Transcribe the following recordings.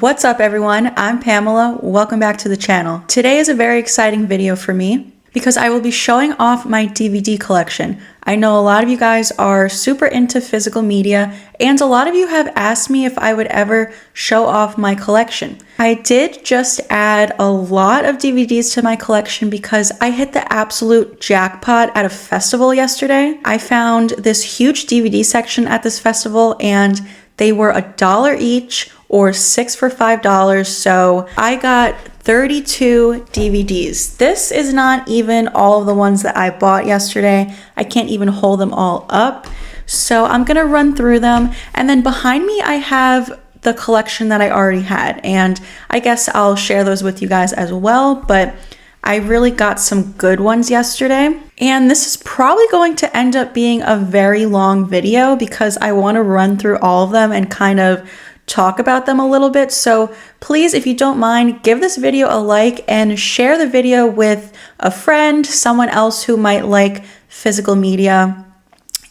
What's up everyone, I'm Pamela, welcome back to the channel. Today is a very exciting video for me because I will be showing off my DVD collection. I know a lot of you guys are super into physical media and a lot of you have asked me if I would ever show off my collection. I did just add a lot of DVDs to my collection because I hit the absolute jackpot at a festival yesterday. I found this huge DVD section at this festival and they were $1 each or 6 for $5, so I got 32 DVDs. This is not even all of the ones that I bought yesterday. I can't even hold them all up. So I'm gonna run through them, and then behind me I have the collection that I already had, and I guess I'll share those with you guys as well, but I really got some good ones yesterday. And this is probably going to end up being a very long video because I want to run through all of them and kind of talk about them a little bit. So please, if you don't mind, give this video a like and share the video with a friend, someone else who might like physical media.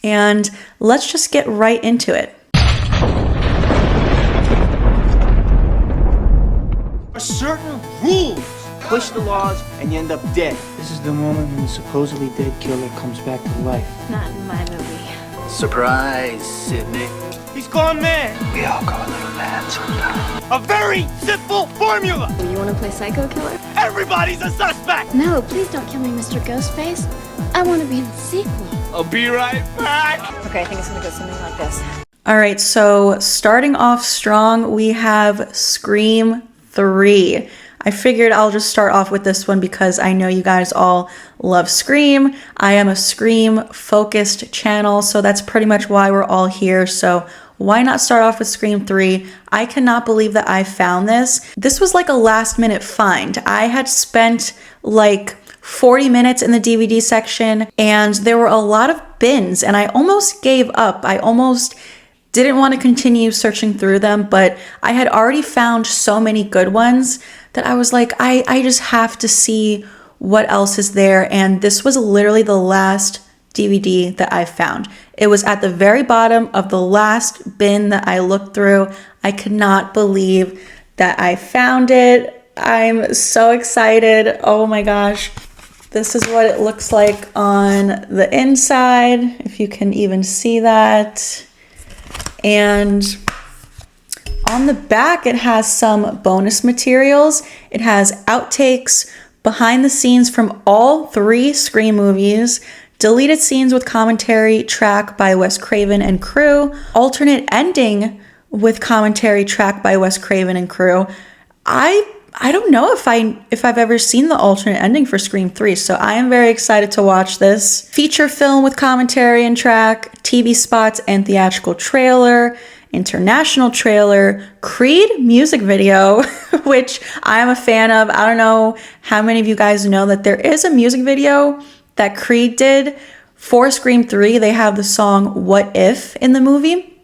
And let's just get right into it. Certain rules. Push the laws and you end up dead. This is the moment when the supposedly dead killer comes back to life. Not in my movie. Surprise, Sydney. He's gone mad. We all go a little mad sometimes. A very simple formula. You want to play psycho killer? Everybody's a suspect. No, please don't kill me, Mr. Ghostface. I want to be in the sequel. I'll be right back. Okay, I think it's going to go something like this. All right, so starting off strong, we have Scream 3. I figured I'll just start off with this one because I know you guys all love Scream. I am a Scream focused channel, so that's pretty much why we're all here. So why not start off with Scream 3? I cannot believe that I found this. This was like a last minute find. I had spent like 40 minutes in the DVD section and there were a lot of bins and I almost gave up. I almost didn't want to continue searching through them, but I had already found so many good ones that I was like, I just have to see what else is there. And this was literally the last DVD that I found. It was at the very bottom of the last bin that I looked through. I could not believe that I found it. I'm so excited. Oh my gosh. This is what it looks like on the inside, if you can even see that. And on the back, it has some bonus materials. It has outtakes, behind the scenes from all 3 Scream movies, deleted scenes with commentary track by Wes Craven and crew, alternate ending with commentary track by Wes Craven and crew. I don't know if I've ever seen the alternate ending for Scream 3, so I am very excited to watch this. Feature film with commentary and track, TV spots and theatrical trailer, international trailer, Creed music video, which I am a fan of. I don't know how many of you guys know that there is a music video that Creed did for Scream 3. They have the song What If in the movie.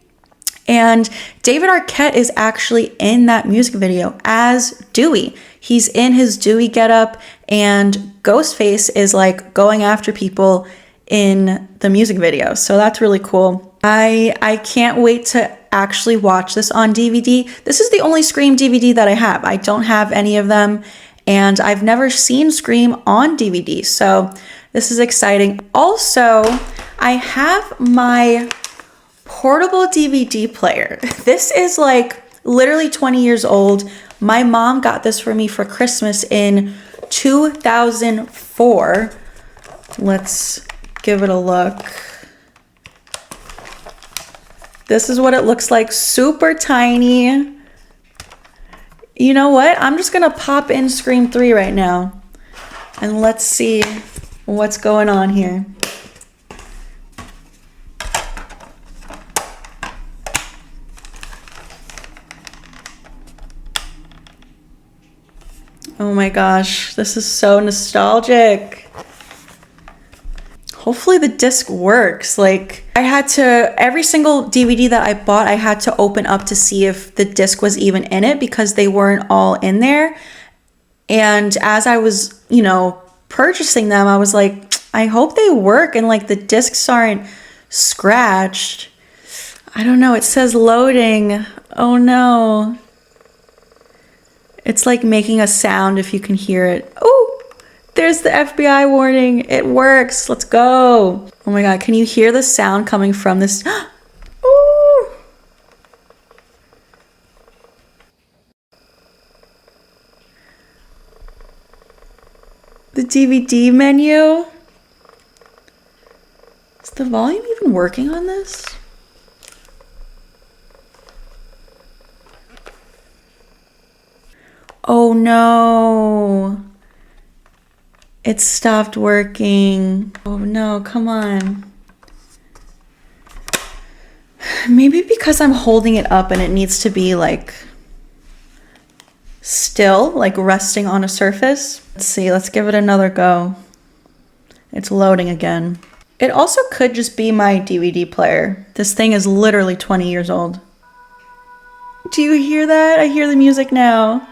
And David Arquette is actually in that music video as Dewey. He's in his Dewey getup and Ghostface is like going after people in the music video. So that's really cool. I can't wait to actually watch this on DVD. This is the only Scream DVD that I have. I don't have any of them and I've never seen Scream on DVD. So this is exciting. Also, I have my portable DVD player. This is like literally 20 years old. My mom got this for me for Christmas in 2004. Let's give it a look. This is what it looks like, super tiny. You know what? I'm just gonna pop in Scream 3 right now and let's see what's going on here. Oh my gosh, this is so nostalgic. Hopefully the disc works. Like I had to, every single DVD that I bought, I had to open up to see if the disc was even in it because they weren't all in there. And as I was, purchasing them, I was like, I hope they work and like the discs aren't scratched. I don't know, it says loading. Oh no. It's like making a sound if you can hear it. Oh, there's the FBI warning. It works. Let's go. Oh my God, can you hear the sound coming from this? Ooh. The DVD menu. Is the volume even working on this? Oh no. It stopped working. Oh no, come on. Maybe because I'm holding it up and it needs to be like still, like resting on a surface. Let's see, let's give it another go. It's loading again. It also could just be my DVD player. This thing is literally 20 years old. Do you hear that? I hear the music now.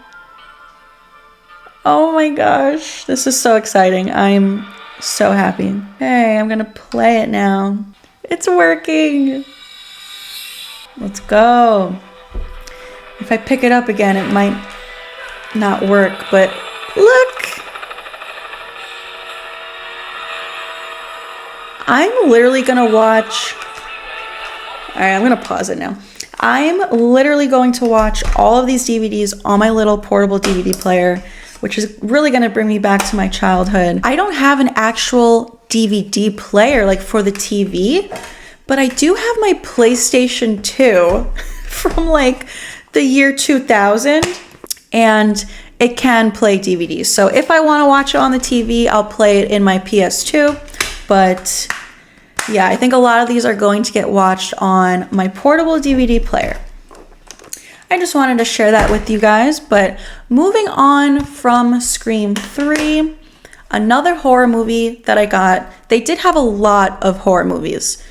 Oh my gosh, this is so exciting. I'm so happy. Hey, I'm gonna play it now. It's working. Let's go. If I pick it up again, it might not work, but look. I'm literally gonna watch. All right, I'm gonna pause it now. I'm literally going to watch all of these DVDs on my little portable DVD player, which is really gonna bring me back to my childhood. I don't have an actual DVD player like for the TV, but I do have my PlayStation 2 from like the year 2000, and it can play DVDs. So if I wanna watch it on the TV, I'll play it in my PS2, but yeah, I think a lot of these are going to get watched on my portable DVD player. I just wanted to share that with you guys, but moving on from Scream 3, another horror movie that I got, they did have a lot of horror movies,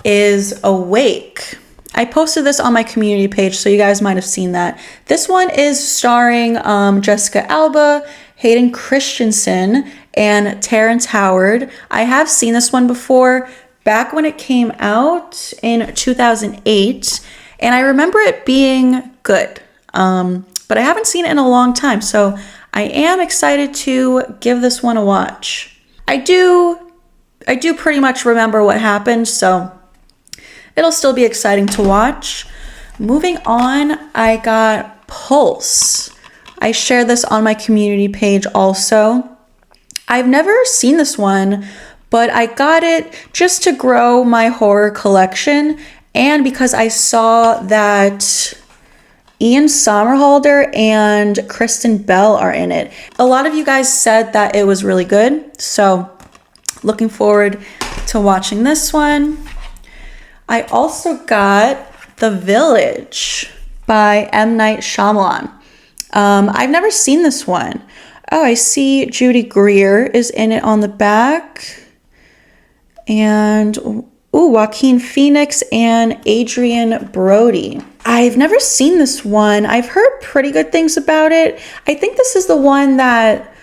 is Awake. I posted this on my community page, so you guys might have seen that. This one is starring Jessica Alba, Hayden Christensen, and Terrence Howard. I have seen this one before, back when it came out in 2008, and I remember it being good, but I haven't seen it in a long time, so I am excited to give this one a watch. I do pretty much remember what happened, so it'll still be exciting to watch. Moving on, I got Pulse. I shared this on my community page also. I've never seen this one, but I got it just to grow my horror collection, and because I saw that Ian Somerhalder and Kristen Bell are in it. A lot of you guys said that it was really good, so looking forward to watching this one. I also got The Village by M. Night Shyamalan. I've never seen this one. Oh, I see Judy Greer is in it on the back. And Joaquin Phoenix and Adrian Brody. I've never seen this one. I've heard pretty good things about it. I think this is the one that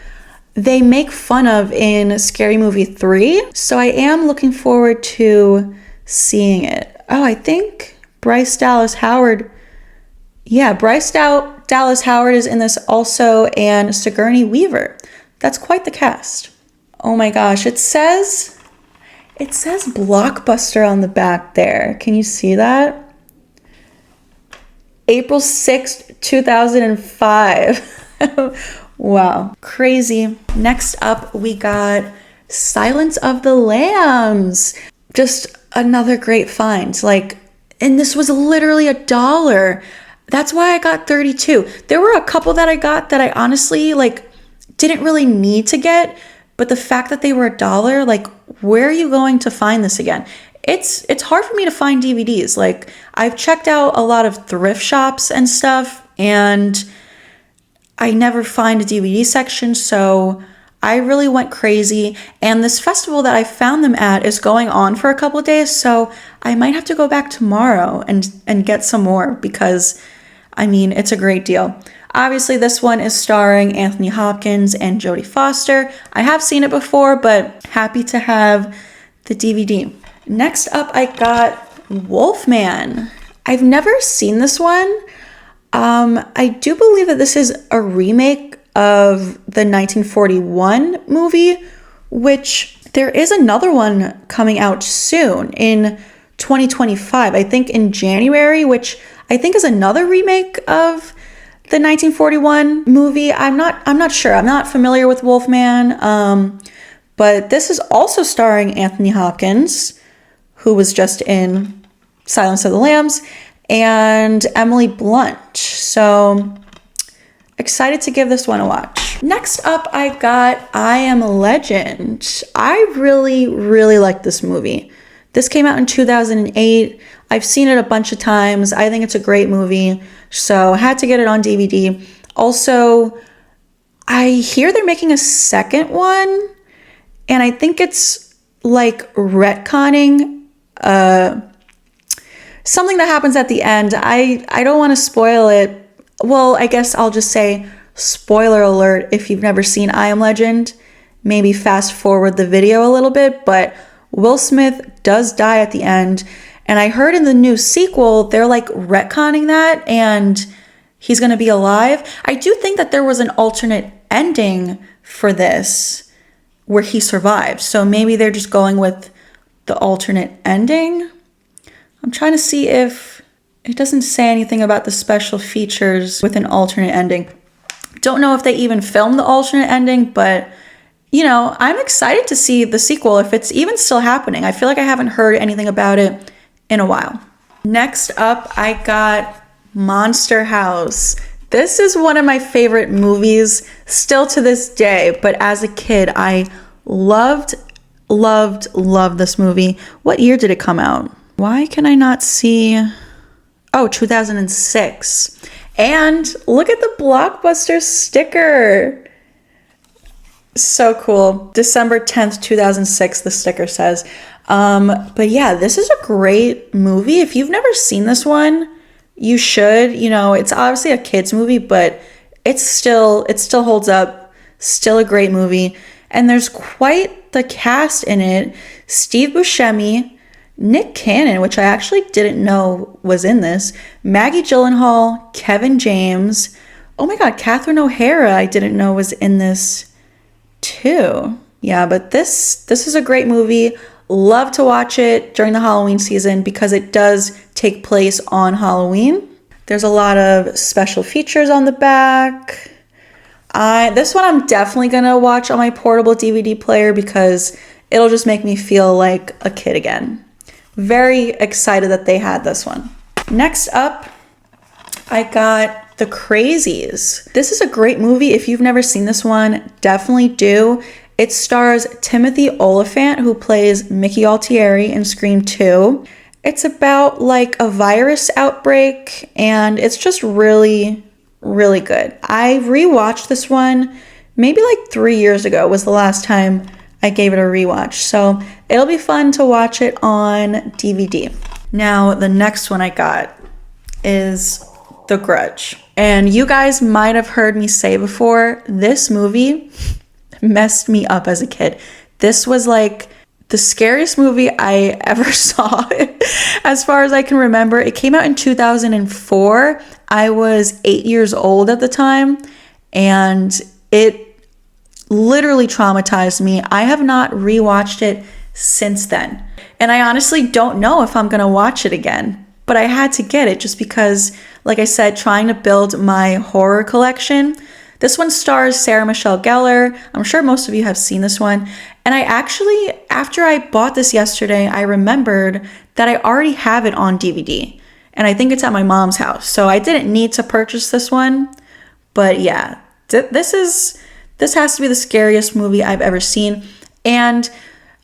they make fun of in Scary Movie 3. So I am looking forward to seeing it. Oh, I think Bryce Dallas Howard. Yeah, Bryce Dallas Howard is in this also, and Sigourney Weaver. That's quite the cast. Oh my gosh, it says Blockbuster on the back there. Can you see that? April 6th, 2005. Wow, crazy. Next up, we got Silence of the Lambs. Just another great find. And this was literally $1. That's why I got 32. There were a couple that I got that I honestly didn't really need to get, but the fact that they were $1, where are you going to find this again? It's hard for me to find DVDs. I've checked out a lot of thrift shops and stuff, and I never find a DVD section, so I really went crazy. And this festival that I found them at is going on for a couple of days, so I might have to go back tomorrow and get some more, because it's a great deal. Obviously, this one is starring Anthony Hopkins and Jodie Foster. I have seen it before, but happy to have the DVD. Next up, I got Wolfman. I've never seen this one. I do believe that this is a remake of the 1941 movie, which there is another one coming out soon in 2025, I think in January, which I think is another remake of the 1941 movie. I'm not sure. I'm not familiar with Wolfman. But this is also starring Anthony Hopkins, who was just in Silence of the Lambs, and Emily Blunt. So excited to give this one a watch. Next up, I got I Am Legend. I really, really like this movie. This came out in 2008. I've seen it a bunch of times. I think it's a great movie, so had to get it on DVD. Also, I hear they're making a second one, and I think it's like retconning something that happens at the end. I don't want to spoil it. Well, I guess I'll just say spoiler alert if you've never seen I Am Legend. Maybe fast forward the video a little bit, but Will Smith does die at the end. And I heard in the new sequel, they're like retconning that and he's going to be alive. I do think that there was an alternate ending for this where he survived. So maybe they're just going with the alternate ending. I'm trying to see if it doesn't say anything about the special features with an alternate ending. Don't know if they even filmed the alternate ending, but you know, I'm excited to see the sequel if it's even still happening. I feel like I haven't heard anything about it in a while. Next up, I got Monster House. This is one of my favorite movies still to this day, but as a kid, I loved this movie. What year did it come out? Why can I not see? Oh, 2006. And look at the Blockbuster sticker. So cool. December 10th, 2006, the sticker says. But yeah, this is a great movie. If you've never seen this one, you should. You know, it's obviously a kid's movie, but it still holds up. Still a great movie. And there's quite the cast in it. Steve Buscemi, Nick Cannon, which I actually didn't know was in this, Maggie Gyllenhaal, Kevin James. Oh my God, Catherine O'Hara, I didn't know was in this too. Yeah, but this is a great movie. Love to watch it during the Halloween season because it does take place on Halloween. There's a lot of special features on the back. This one I'm definitely gonna watch on my portable DVD player because it'll just make me feel like a kid again. Very excited that they had this one. Next up, I got The Crazies. This is a great movie. If you've never seen this one, definitely do. It stars Timothy Olyphant, who plays Mickey Altieri in Scream 2. It's about like a virus outbreak, and it's just really, really good. I rewatched this one maybe like 3 years ago was the last time I gave it a rewatch. So it'll be fun to watch it on DVD. Now, the next one I got is The Grudge. And you guys might have heard me say before, this movie messed me up as a kid. This was like the scariest movie I ever saw as far as I can remember. It came out in 2004. I was 8 years old at the time, and it literally traumatized me. I have not rewatched it since then. And I honestly don't know if I'm gonna watch it again, but I had to get it just because, like I said, trying to build my horror collection. This one stars Sarah Michelle Gellar. I'm sure most of you have seen this one. And I actually, after I bought this yesterday, I remembered that I already have it on DVD. And I think it's at my mom's house. So I didn't need to purchase this one. But yeah, this has to be the scariest movie I've ever seen. And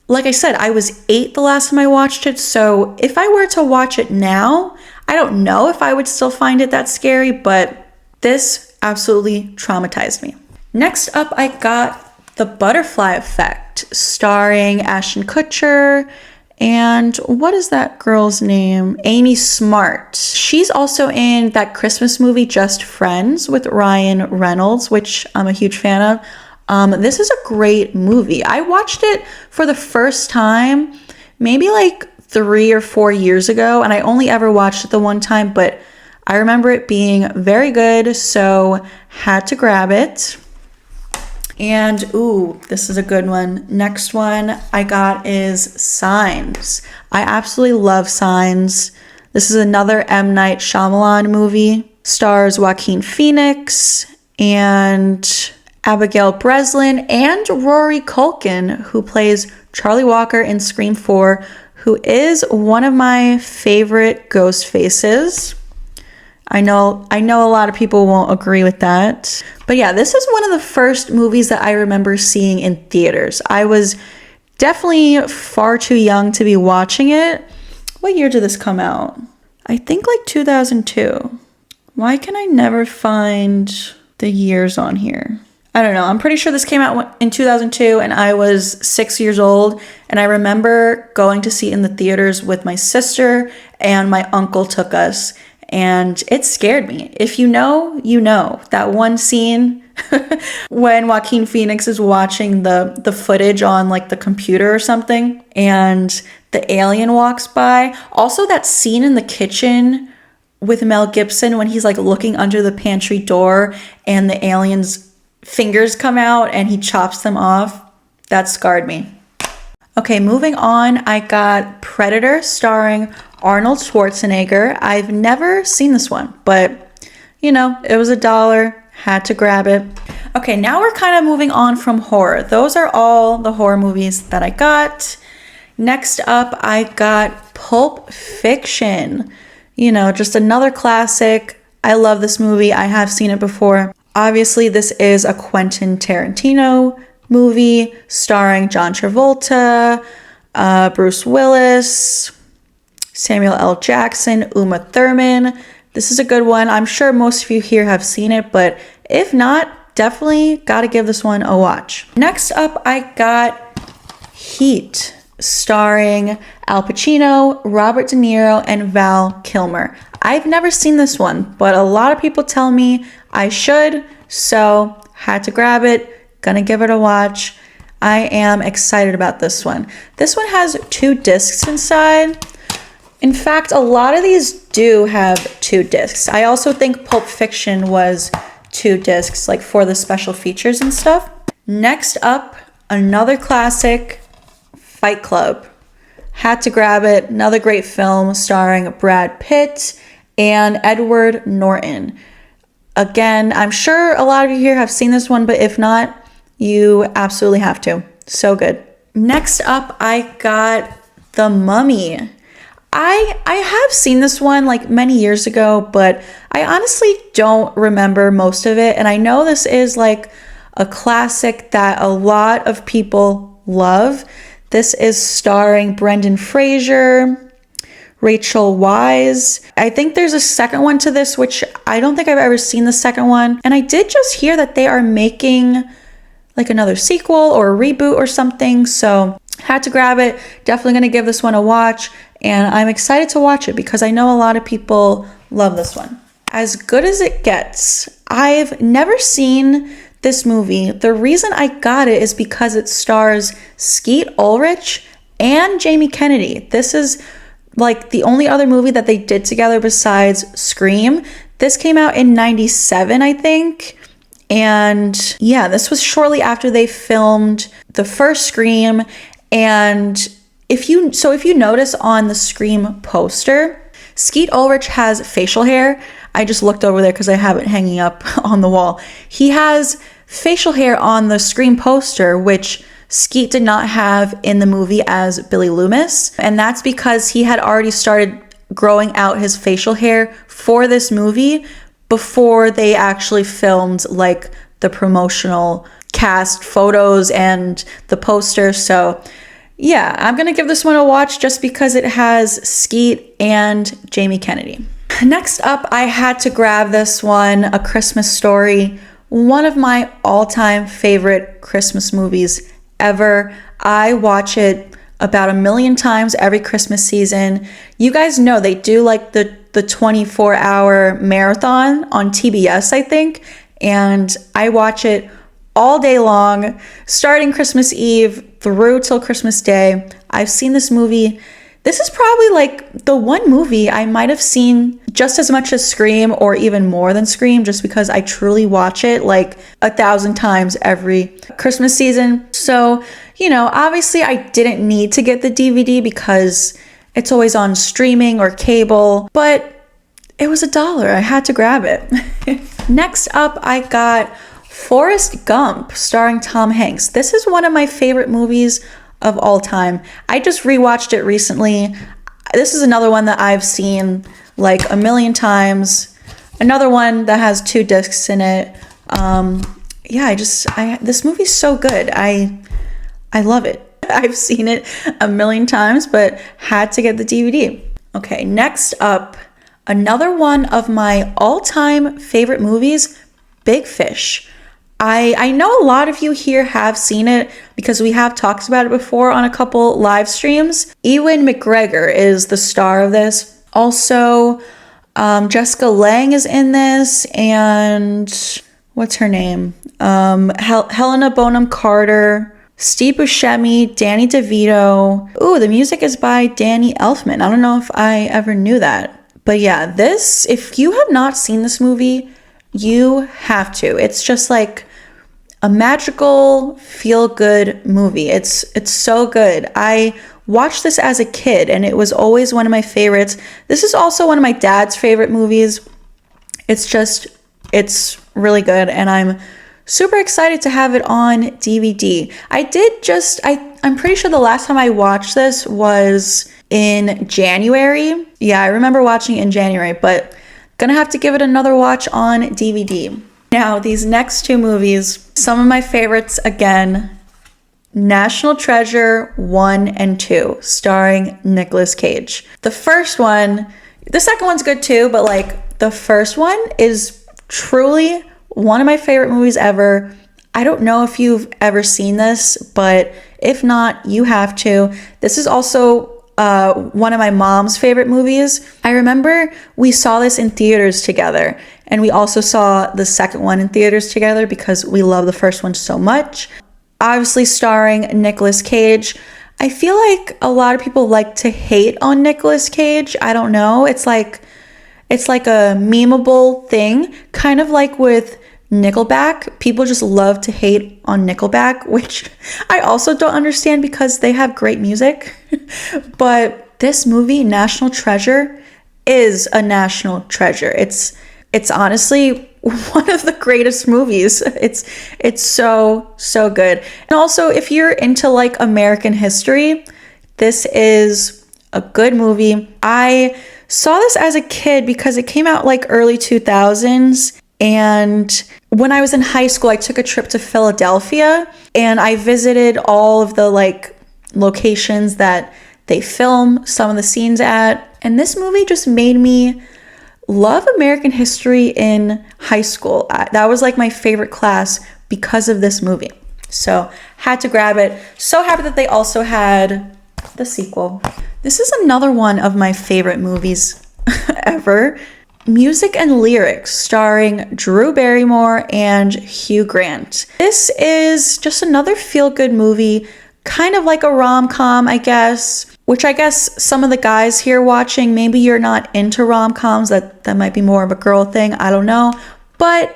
like I said, I was 8 the last time I watched it. So if I were to watch it now, I don't know if I would still find it that scary, but this absolutely traumatized me. Next up, I got The Butterfly Effect, starring Ashton Kutcher and what is that girl's name? Amy Smart. She's also in that Christmas movie Just Friends with Ryan Reynolds, which I'm a huge fan of. This is a great movie. I watched it for the first time maybe like 3 or 4 years ago, and I only ever watched it the one time, but I remember it being very good, so had to grab it. And ooh, this is a good one. Next one I got is Signs. I absolutely love Signs. This is another M. Night Shyamalan movie. Stars Joaquin Phoenix and Abigail Breslin and Rory Culkin, who plays Charlie Walker in Scream 4, who is one of my favorite ghost faces. I know a lot of people won't agree with that. But yeah, this is one of the first movies that I remember seeing in theaters. I was definitely far too young to be watching it. What year did this come out? I think like 2002. Why can I never find the years on here? I don't know. I'm pretty sure this came out in 2002 and I was 6 years old. And I remember going to see it in the theaters with my sister, and my uncle took us. And it scared me. If you know, you know. That one scene when Joaquin Phoenix is watching the footage on like the computer or something, and the alien walks by. Also that scene in the kitchen with Mel Gibson when he's like looking under the pantry door and the alien's fingers come out and he chops them off. That scarred me. Okay, moving on, I got Predator starring Arnold Schwarzenegger. I've never seen this one, but you know, it was $1, had to grab it. Okay, now we're kind of moving on from horror. Those are all the horror movies that I got. Next up, I got Pulp Fiction. You know, just another classic. I love this movie. I have seen it before. Obviously, this is a Quentin Tarantino movie starring John Travolta, Bruce Willis, Samuel L. Jackson, Uma Thurman. This is a good one. I'm sure most of you here have seen it, but if not, definitely got to give this one a watch. Next up, I got Heat, starring Al Pacino, Robert De Niro, and Val Kilmer. I've never seen this one, but a lot of people tell me I should, so had to grab it. Gonna give it a watch. I am excited about this one. This one has 2 discs inside. In fact, a lot of these do have 2 discs. I also think Pulp Fiction was 2 discs, like for the special features and stuff. Next up, another classic, Fight Club. Had to grab it. Another great film starring Brad Pitt and Edward Norton. Again, I'm sure a lot of you here have seen this one, but if not, you absolutely have to. So good. Next up, I got The Mummy. I have seen this one like many years ago, but I honestly don't remember most of it. And I know this is like a classic that a lot of people love. This is starring Brendan Fraser, Rachel Weisz. I think there's a second one to this, which I don't think I've ever seen the second one. And I did just hear that they are making like another sequel or a reboot or something. So had to grab it. Definitely going to give this one a watch. And I'm excited to watch it because I know a lot of people love this one. As Good as It Gets. I've never seen this movie. The reason I got it is because it stars Skeet Ulrich and Jamie Kennedy. This is like the only other movie that they did together besides Scream. This came out in 97, I think. And yeah, this was shortly after they filmed the first Scream. And if you notice on the Scream poster, Skeet Ulrich has facial hair. I just looked over there because I have it hanging up on the wall. He has facial hair on the Scream poster, which Skeet did not have in the movie as Billy Loomis. And that's because he had already started growing out his facial hair for this movie before they actually filmed like the promotional cast photos and the poster. So yeah, I'm gonna give this one a watch just because it has Skeet and Jamie Kennedy. Next up, I had to grab this one, A Christmas Story, one of my all-time favorite Christmas movies ever. I watch it about 1 million times every Christmas season. You guys know they do like the 24-hour marathon on TBS, I think, and I watch it all day long, starting Christmas Eve through till Christmas Day. I've seen this movie This is probably like the one movie I might have seen just as much as Scream or even more than Scream, just because I truly watch it like 1,000 times every Christmas season. So, you know, obviously I didn't need to get the DVD because it's always on streaming or cable, but it was $1. I had to grab it. Next up, I got Forrest Gump starring Tom Hanks. This is one of my favorite movies of all time. I just rewatched it recently. This is another one that I've seen like 1,000,000 times. Another one that has 2 discs in it. This movie's so good. I love it. I've seen it 1,000,000 times, but had to get the DVD. Okay, next up, another one of my all-time favorite movies, Big Fish. I know a lot of you here have seen it because we have talked about it before on a couple live streams. Ewan McGregor is the star of this. Also, Jessica Lange is in this, and what's her name? Helena Bonham Carter, Steve Buscemi, Danny DeVito. Ooh, the music is by Danny Elfman. I don't know if I ever knew that. But yeah, this, if you have not seen this movie, you have to. It's just like a magical, feel-good movie. It's so good. I watched this as a kid, and it was always one of my favorites. This is also one of my dad's favorite movies. It's really good, and I'm super excited to have it on DVD. I'm pretty sure the last time I watched this was in January. Yeah, I remember watching it in January, but gonna have to give it another watch on DVD. Now, these next 2 movies, some of my favorites again, National Treasure 1 and 2, starring Nicolas Cage. The second one's good too, but like the first one is truly one of my favorite movies ever. I don't know if you've ever seen this, but if not, you have to. This is also one of my mom's favorite movies. I remember we saw this in theaters together, and we also saw the second one in theaters together because we love the first one so much. Obviously starring Nicolas Cage. I feel like a lot of people like to hate on Nicolas Cage. I don't know. It's like a memeable thing, kind of like with Nickelback. People just love to hate on Nickelback, which I also don't understand because they have great music. But this movie, National Treasure, is a national treasure. It's honestly one of the greatest movies. It's so good. And also, if you're into like American history, this is a good movie. I saw this as a kid because it came out like early 2000s. And when I was in high school, I took a trip to Philadelphia and I visited all of the like locations that they film some of the scenes at. And this movie just made me love American history in high school. That was like my favorite class because of this movie. So had to grab it. So happy that they also had the sequel. This is another one of my favorite movies ever. Music and Lyrics, starring Drew Barrymore and Hugh Grant. This is just another feel-good movie, kind of like a rom-com, I guess, which I guess some of the guys here watching, maybe you're not into rom-coms, that might be more of a girl thing, I don't know. But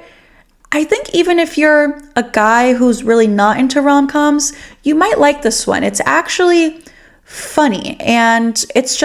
I think even if you're a guy who's really not into rom-coms, you might like this one. It's actually funny, and it's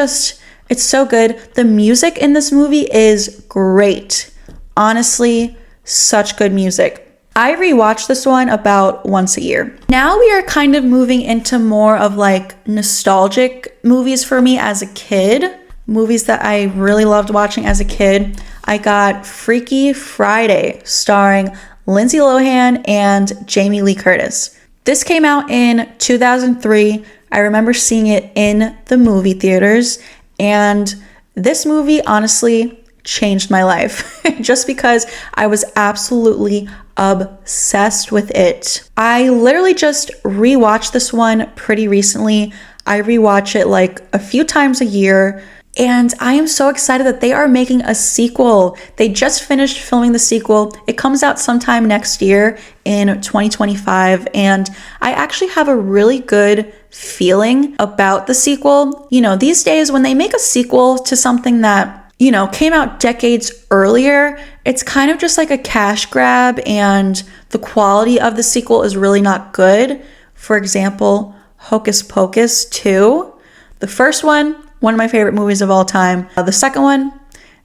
so good. The music in this movie is great. Honestly, such good music. I rewatch this one about once a year. Now we are kind of moving into more of like nostalgic movies for me as a kid. Movies that I really loved watching as a kid. I got Freaky Friday, starring Lindsay Lohan and Jamie Lee Curtis. This came out in 2003. I remember seeing it in the movie theaters. And this movie honestly changed my life just because I was absolutely obsessed with it. I literally just rewatched this one pretty recently. I rewatch it like a few times a year, And I am so excited that they are making a sequel. They just finished filming the sequel. It comes out sometime next year in 2025. And I actually have a really good feeling about the sequel. You know, these days when they make a sequel to something that, you know, came out decades earlier, it's kind of just like a cash grab and the quality of the sequel is really not good. For example, Hocus Pocus 2. The first one of my favorite movies of all time. The second one,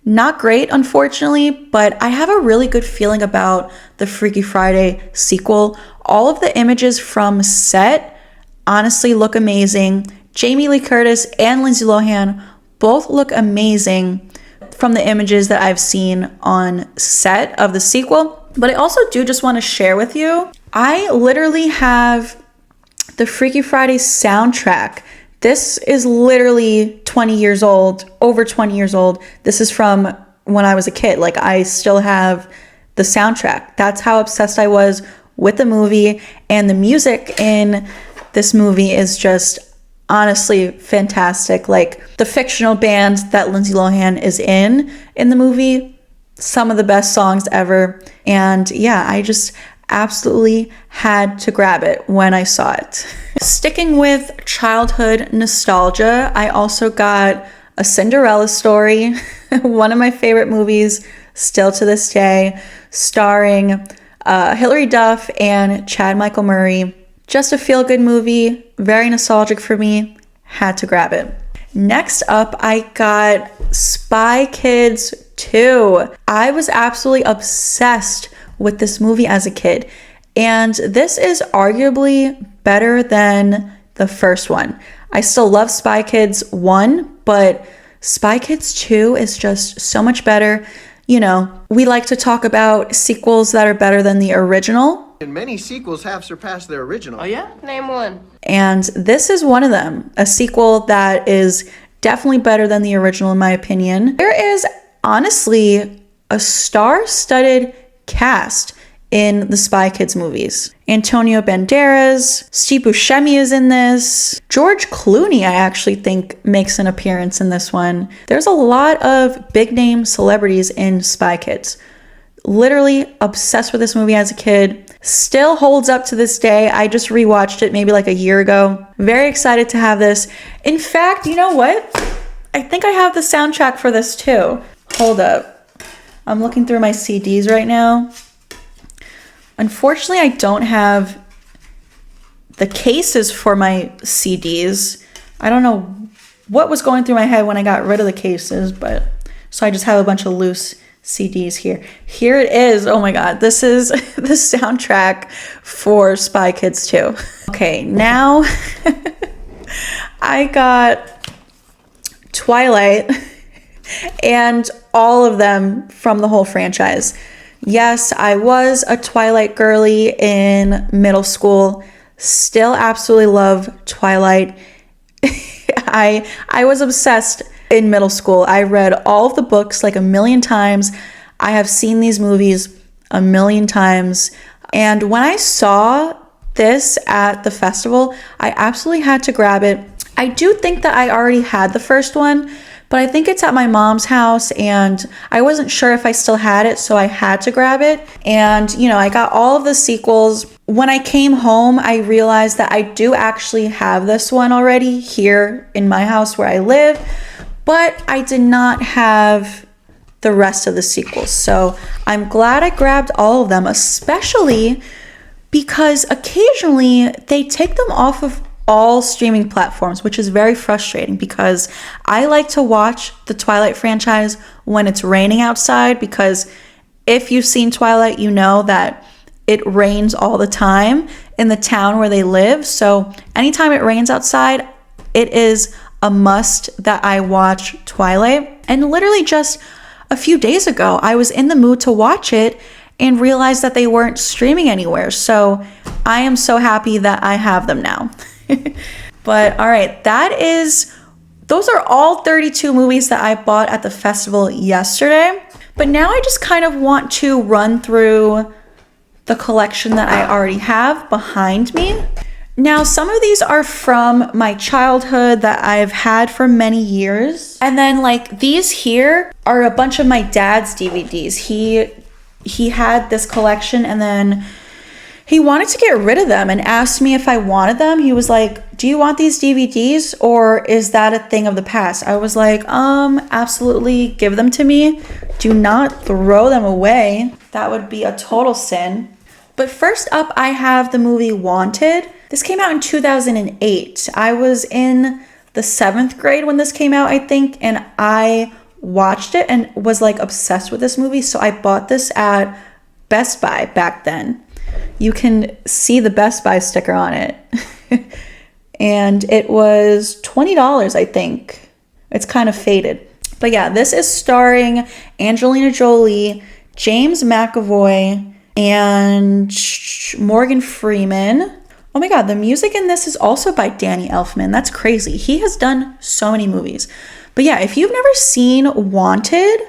not great, unfortunately, but I have a really good feeling about the Freaky Friday sequel. All of the images from set honestly look amazing. Jamie Lee Curtis and Lindsay Lohan both look amazing from the images that I've seen on set of the sequel. But I also do just want to share with you, I literally have the Freaky Friday soundtrack. This is literally 20 years old, over 20 years old. This is from when I was a kid. Like, I still have the soundtrack. That's how obsessed I was with the movie. And the music in this movie is just honestly fantastic. Like, the fictional band that Lindsay Lohan is in the movie, some of the best songs ever. And yeah, I just absolutely had to grab it when I saw it. Sticking with childhood nostalgia, I also got A Cinderella Story, one of my favorite movies still to this day, starring Hilary Duff and Chad Michael Murray. Just a feel-good movie, very nostalgic for me, had to grab it. Next up, I got Spy Kids 2. I was absolutely obsessed with this movie as a kid, and this is arguably better than the first one. I still love Spy Kids 1, but Spy Kids 2 is just so much better. You know, we like to talk about sequels that are better than the original. And many sequels have surpassed their original. Oh yeah? Name one. And this is one of them, a sequel that is definitely better than the original in my opinion. There is honestly a star-studded cast in the Spy Kids movies. Antonio Banderas, Steve Buscemi is in this. George Clooney, I actually think, makes an appearance in this one. There's a lot of big name celebrities in Spy Kids. Literally obsessed with this movie as a kid. Still holds up to this day. I just rewatched it maybe like a year ago. Very excited to have this. In fact, you know what? I think I have the soundtrack for this too. Hold up. I'm looking through my CDs right now. Unfortunately, I don't have the cases for my CDs. I don't know what was going through my head when I got rid of the cases, but so I just have a bunch of loose CDs here. Here it is. Oh my God. This is the soundtrack for Spy Kids 2. Okay, now I got Twilight and all of them from the whole franchise. Yes, I was a Twilight girly in middle school. Still absolutely love Twilight. I was obsessed in middle school. I read all of the books like a million times. I have seen these movies a million times. And when I saw this at the festival, I absolutely had to grab it. I do think that I already had the first one, but I think it's at my mom's house and I wasn't sure if I still had it, so I had to grab it. And, you know, I got all of the sequels. When I came home, I realized that I do actually have this one already here in my house where I live, but I did not have the rest of the sequels. So I'm glad I grabbed all of them, especially because occasionally they take them off of all streaming platforms, which is very frustrating because I like to watch the Twilight franchise when it's raining outside, because if you've seen Twilight, you know that it rains all the time in the town where they live. So anytime it rains outside, it is a must that I watch Twilight. And literally just a few days ago, I was in the mood to watch it and realized that they weren't streaming anywhere. So I am so happy that I have them now. But all right, those are all 32 movies that I bought at the festival yesterday. But now I just kind of want to run through the collection that I already have behind me. Now, some of these are from my childhood that I've had for many years. And then like these here are a bunch of my dad's DVDs. He had this collection and then he wanted to get rid of them and asked me if I wanted them. He was like, "Do you want these DVDs or is that a thing of the past?" I was like, absolutely give them to me. Do not throw them away. That would be a total sin. But first up, I have the movie Wanted. This came out in 2008. I was in the 7th grade when this came out, I think, and I watched it and was like obsessed with this movie. So I bought this at Best Buy back then. You can see the Best Buy sticker on it. And it was $20, I think. It's kind of faded. But yeah, this is starring Angelina Jolie, James McAvoy, and Morgan Freeman. Oh my god, the music in this is also by Danny Elfman. That's crazy. He has done so many movies. But yeah, if you've never seen Wanted,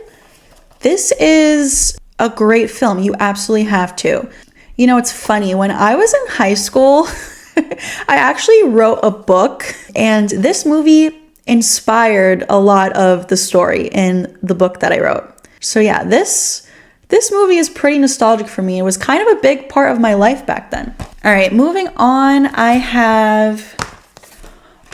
this is a great film. You absolutely have to. You know, it's funny. When I was in high school, I actually wrote a book, and this movie inspired a lot of the story in the book that I wrote. So yeah, this movie is pretty nostalgic for me. It was kind of a big part of my life back then. All right, moving on, I have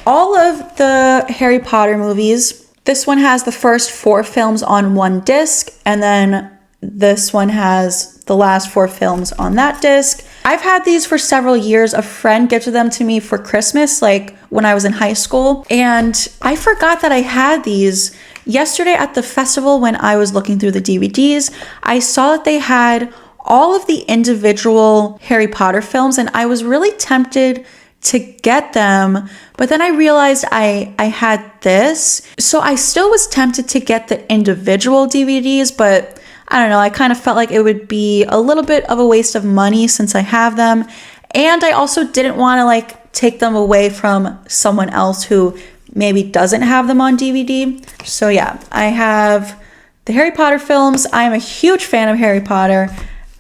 all of the Harry Potter movies. This one has the first 4 films on one disc, and then this one has the last 4 films on that disc. I've had these for several years. A friend gifted them to me for Christmas, like when I was in high school, and I forgot that I had these. Yesterday at the festival, when I was looking through the DVDs, I saw that they had all of the individual Harry Potter films, and I was really tempted to get them, but then I realized I had this. So I still was tempted to get the individual DVDs, but I don't know, I kind of felt like it would be a little bit of a waste of money since I have them. And I also didn't want to like take them away from someone else who maybe doesn't have them on DVD. So yeah, I have the Harry Potter films. I am a huge fan of Harry Potter.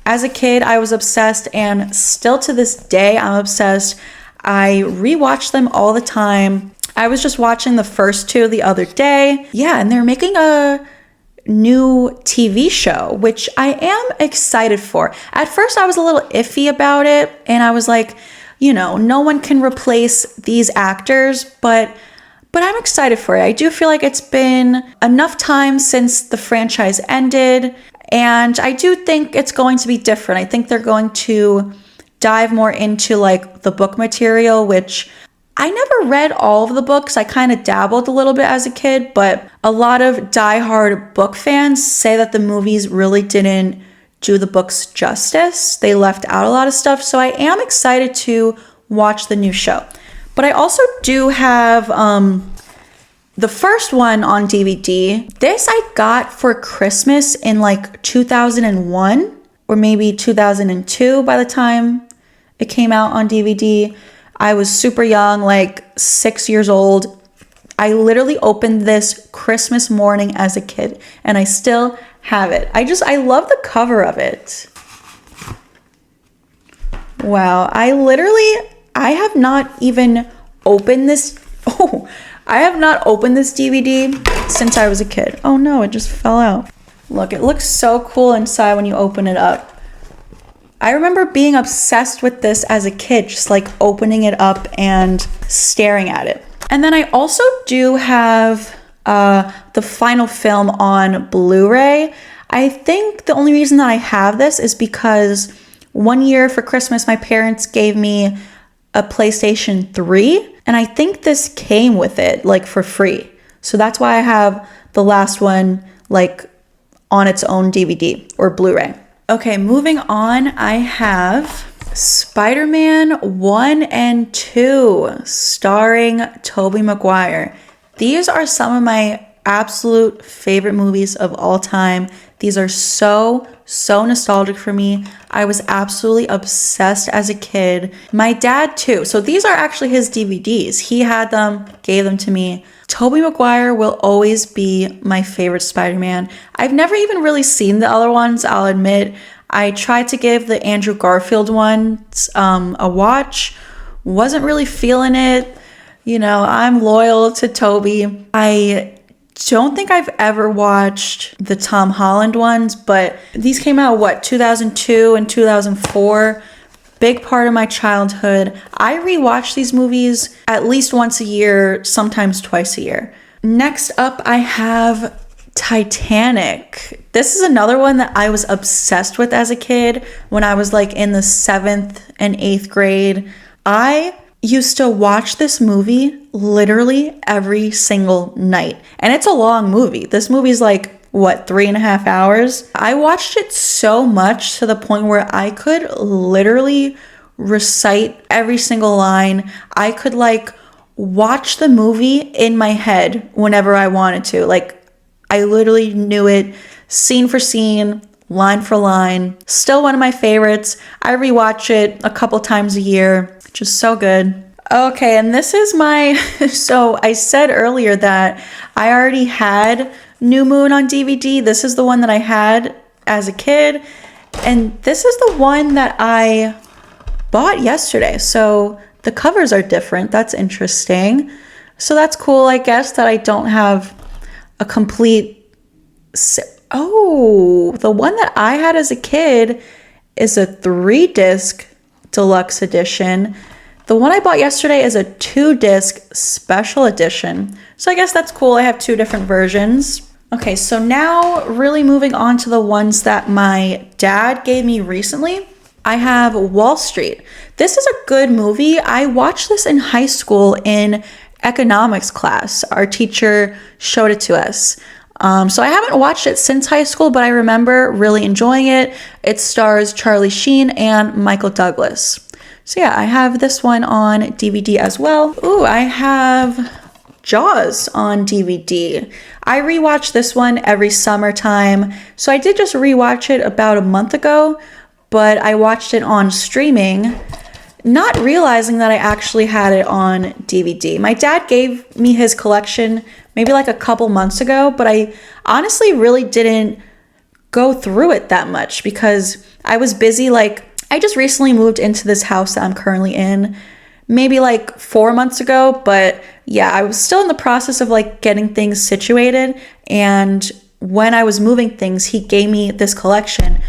As a kid, I was obsessed, and still to this day, I'm obsessed. I rewatch them all the time. I was just watching the first 2 the other day. Yeah, and they're making a new TV show, which I am excited for. At first, I was a little iffy about it, and I was like, you know, no one can replace these actors, but I'm excited for it. I do feel like it's been enough time since the franchise ended, and I do think it's going to be different. I think they're going to dive more into like the book material, which I never read all of the books. I kind of dabbled a little bit as a kid, but a lot of diehard book fans say that the movies really didn't do the books justice. They left out a lot of stuff, so I am excited to watch the new show. But I also do have the first one on DVD. This I got for Christmas in like 2001 or maybe 2002 by the time it came out on DVD. I was super young, like 6 years old. I literally opened this Christmas morning as a kid, and I still have it. I love the cover of it. Wow, I have not even opened this. Oh, I have not opened this DVD since I was a kid. Oh no, it just fell out. Look, it looks so cool inside when you open it up. I remember being obsessed with this as a kid, just like opening it up and staring at it. And then I also do have the final film on Blu-ray. I think the only reason that I have this is because one year for Christmas, my parents gave me a PlayStation 3, and I think this came with it, like for free. So that's why I have the last one, like on its own DVD or Blu-ray. Okay, moving on, I have Spider-Man 1 and 2, starring Tobey Maguire. These are some of my absolute favorite movies of all time. These are so nostalgic for me. I was absolutely obsessed as a kid. My dad too. So these are actually his DVDs. He had them, gave them to me. Tobey Maguire will always be my favorite Spider-Man. I've never even really seen the other ones, I'll admit. I tried to give the Andrew Garfield ones a watch wasn't really feeling it. You know, I'm loyal to Toby. I don't think I've ever watched the Tom Holland ones, but these came out, 2002 and 2004. Big part of my childhood. I rewatch these movies at least once a year, sometimes twice a year. Next up, I have Titanic. This is another one that I was obsessed with as a kid when I was like in the 7th and 8th grade. I used to watch this movie literally every single night. And it's a long movie. This movie's like, 3.5 hours? I watched it so much to the point where I could literally recite every single line. I could like watch the movie in my head whenever I wanted to. Like, I literally knew it scene for scene, line for line. Still one of my favorites. I rewatch it a couple times a year. Just so good. Okay, and this is my... So I said earlier that I already had New Moon on DVD. This is the one that I had as a kid. And this is the one that I bought yesterday. So the covers are different. That's interesting. So that's cool, I guess, that I don't have a complete... Oh, the one that I had as a kid is a 3-disc deluxe edition. The one I bought yesterday is a 2-disc special edition. So I guess that's cool. I have 2 different versions. Okay, so now really moving on to the ones that my dad gave me recently. I have Wall Street. This is a good movie. I watched this in high school in economics class. Our teacher showed it to us. So I haven't watched it since high school, but I remember really enjoying it. It stars Charlie Sheen and Michael Douglas. So yeah, I have this one on DVD as well. Ooh, I have Jaws on DVD. I rewatch this one every summertime. So I did just rewatch it about a month ago, but I watched it on streaming, not realizing that I actually had it on DVD. My dad gave me his collection maybe like a couple months ago, but I honestly really didn't go through it that much because I was busy. Like, I just recently moved into this house that I'm currently in, maybe like 4 months ago, but yeah, I was still in the process of like getting things situated. And when I was moving things, he gave me this collection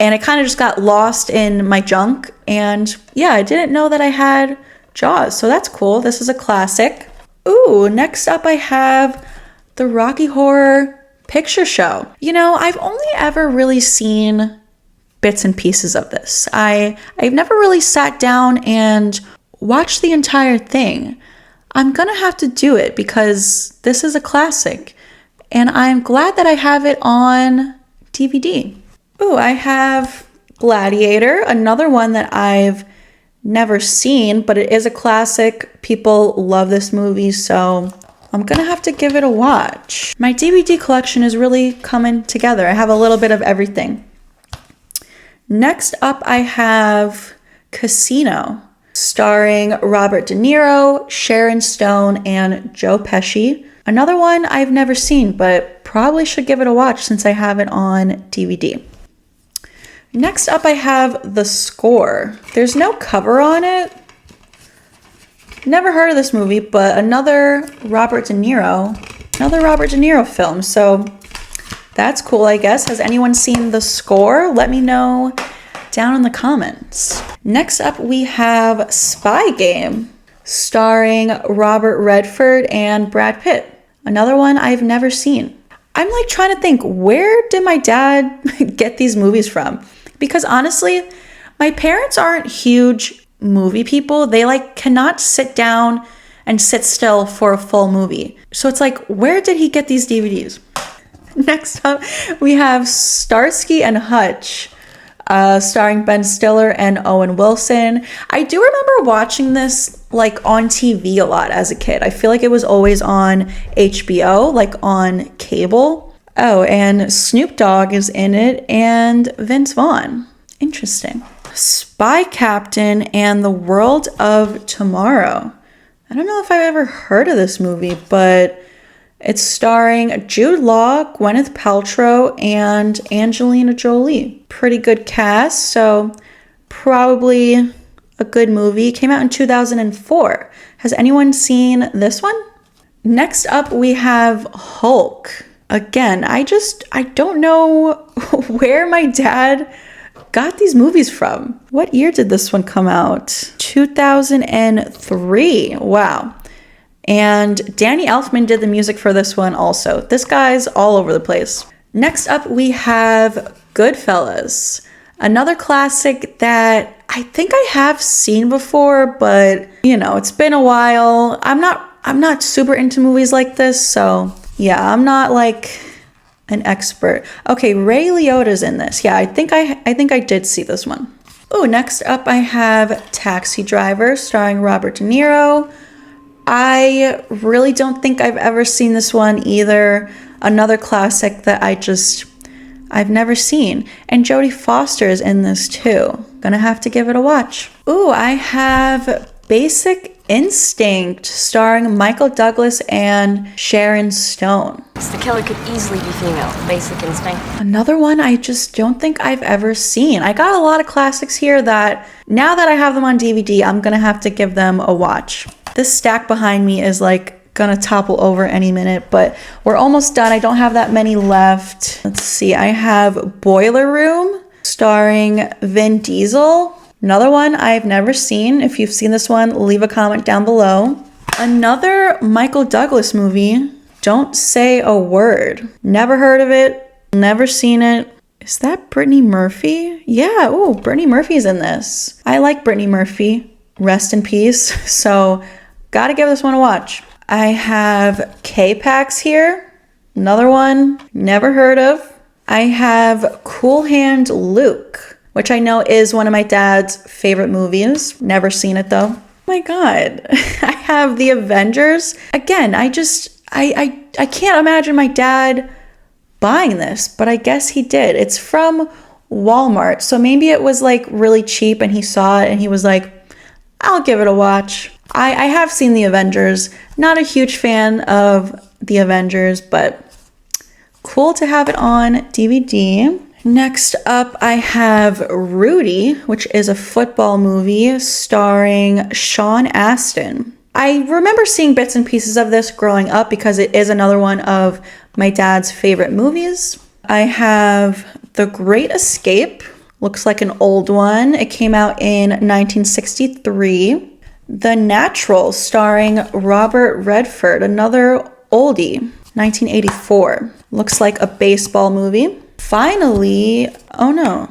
and it kind of just got lost in my junk. And yeah, I didn't know that I had Jaws, so that's cool. This is a classic. Ooh, next up I have the Rocky Horror Picture Show. You know, I've only ever really seen bits and pieces of this. I've never really sat down and watched the entire thing. I'm gonna have to do it because this is a classic and I'm glad that I have it on DVD. Ooh, I have Gladiator, another one that I've never seen, but it is a classic. People love this movie, so I'm gonna have to give it a watch. My DVD collection is really coming together. I have a little bit of everything. Next up, I have Casino, starring Robert De Niro, Sharon Stone, and Joe Pesci. Another one I've never seen, but probably should give it a watch since I have it on DVD. Next up, I have The Score. There's no cover on it. Never heard of this movie, but another Robert De Niro film. So that's cool, I guess. Has anyone seen The Score? Let me know down in the comments. Next up, we have Spy Game, starring Robert Redford and Brad Pitt. Another one I've never seen. I'm like trying to think, where did my dad get these movies from? Because honestly, my parents aren't huge movie people. They like cannot sit down and sit still for a full movie. So it's like, where did he get these DVDs? Next up, we have Starsky and Hutch, starring Ben Stiller and Owen Wilson. I do remember watching this like on TV a lot as a kid. I feel like it was always on HBO, like on cable. Oh, and Snoop Dogg is in it and Vince Vaughn. Interesting. Spy Captain and the World of Tomorrow. I don't know if I've ever heard of this movie, but it's starring Jude Law, Gwyneth Paltrow, and Angelina Jolie. Pretty good cast, so probably a good movie. It came out in 2004. Has anyone seen this one? Next up, we have Hulk. Again, I don't know where my dad got these movies from. What year did this one come out? 2003. Wow. And Danny Elfman did the music for this one also. This guy's all over the place. Next up, we have Goodfellas. Another classic that I think I have seen before, but you know, it's been a while. I'm not super into movies like this, so yeah, I'm not like an expert. Okay, Ray Liotta's in this. Yeah, I think I did see this one. Oh, next up I have Taxi Driver starring Robert De Niro. I really don't think I've ever seen this one either. Another classic that I've never seen. And Jodie Foster is in this too. Gonna have to give it a watch. Ooh, I have Basic Instinct starring Michael Douglas and Sharon Stone. The killer could easily be female. Basic Instinct. Another one I just don't think I've ever seen. I got a lot of classics here that now that I have them on DVD, I'm gonna have to give them a watch. This stack behind me is like gonna topple over any minute, but we're almost done. I don't have that many left. Let's see, I have Boiler Room starring Vin Diesel. Another one I've never seen. If you've seen this one, leave a comment down below. Another Michael Douglas movie, Don't Say a Word. Never heard of it, never seen it. Is that Brittany Murphy? Yeah, ooh, Brittany Murphy's in this. I like Brittany Murphy, rest in peace. So gotta give this one a watch. I have K-Pax here. Another one, never heard of. I have Cool Hand Luke, which I know is one of my dad's favorite movies. Never seen it though. Oh my God. I have The Avengers. Again, I can't imagine my dad buying this, but I guess he did. It's from Walmart. So maybe it was like really cheap and he saw it and he was like, I'll give it a watch. I have seen The Avengers. Not a huge fan of The Avengers, but cool to have it on DVD. Next up, I have Rudy, which is a football movie starring Sean Astin. I remember seeing bits and pieces of this growing up because it is another one of my dad's favorite movies. I have The Great Escape. Looks like an old one. It came out in 1963. The Natural starring Robert Redford. Another oldie, 1984. Looks like a baseball movie. Finally, oh no,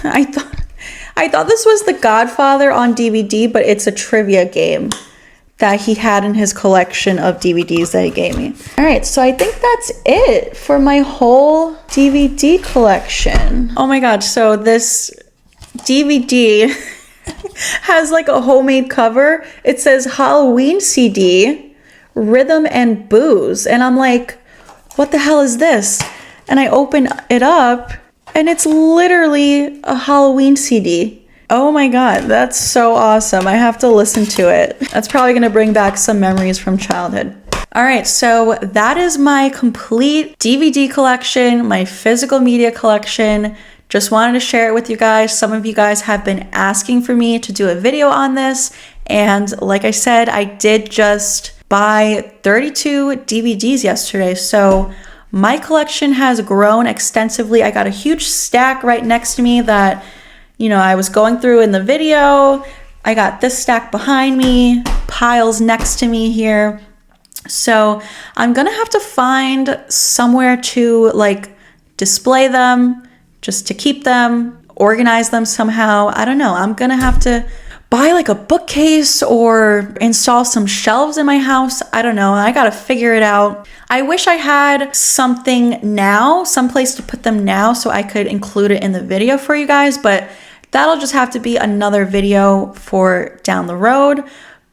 I thought this was The Godfather on DVD, but it's a trivia game that he had in his collection of DVDs that he gave me. All right, so I think that's it for my whole DVD collection. Oh my God, so this DVD has like a homemade cover. It says Halloween CD, Rhythm and Booze. And I'm like, what the hell is this? And I open it up and it's literally a Halloween CD. Oh my God, that's so awesome. I have to listen to it. That's probably gonna bring back some memories from childhood. All right, so that is my complete DVD collection, my physical media collection. Just wanted to share it with you guys. Some of you guys have been asking for me to do a video on this. And like I said, I did just buy 32 DVDs yesterday. So my collection has grown extensively. I got a huge stack right next to me that, you know, I was going through in the video. I got this stack behind me, piles next to me here. So I'm gonna have to find somewhere to like display them, just to keep them, organize them somehow. I don't know. I'm gonna have to buy like a bookcase or install some shelves in my house. I don't know. I gotta figure it out. I wish I had something now, someplace to put them now so I could include it in the video for you guys, but that'll just have to be another video for down the road.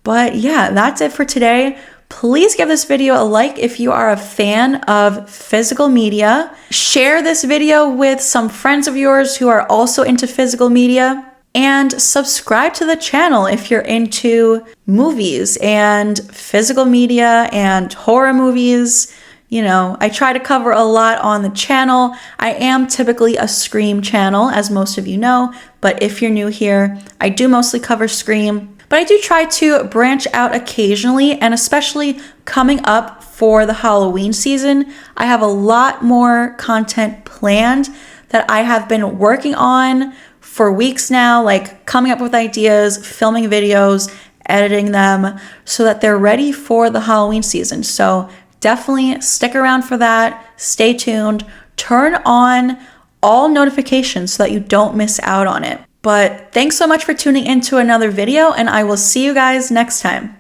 But yeah, that's it for today. Please give this video a like if you are a fan of physical media. Share this video with some friends of yours who are also into physical media. And subscribe to the channel if you're into movies and physical media and horror movies. You know, I try to cover a lot on the channel. I am typically a Scream channel, as most of you know, but if you're new here, I do mostly cover Scream. But I do try to branch out occasionally, and especially coming up for the Halloween season, I have a lot more content planned that I have been working on for weeks now, like coming up with ideas, filming videos, editing them so that they're ready for the Halloween season. So definitely stick around for that. Stay tuned. Turn on all notifications so that you don't miss out on it. But thanks so much for tuning into another video, and I will see you guys next time.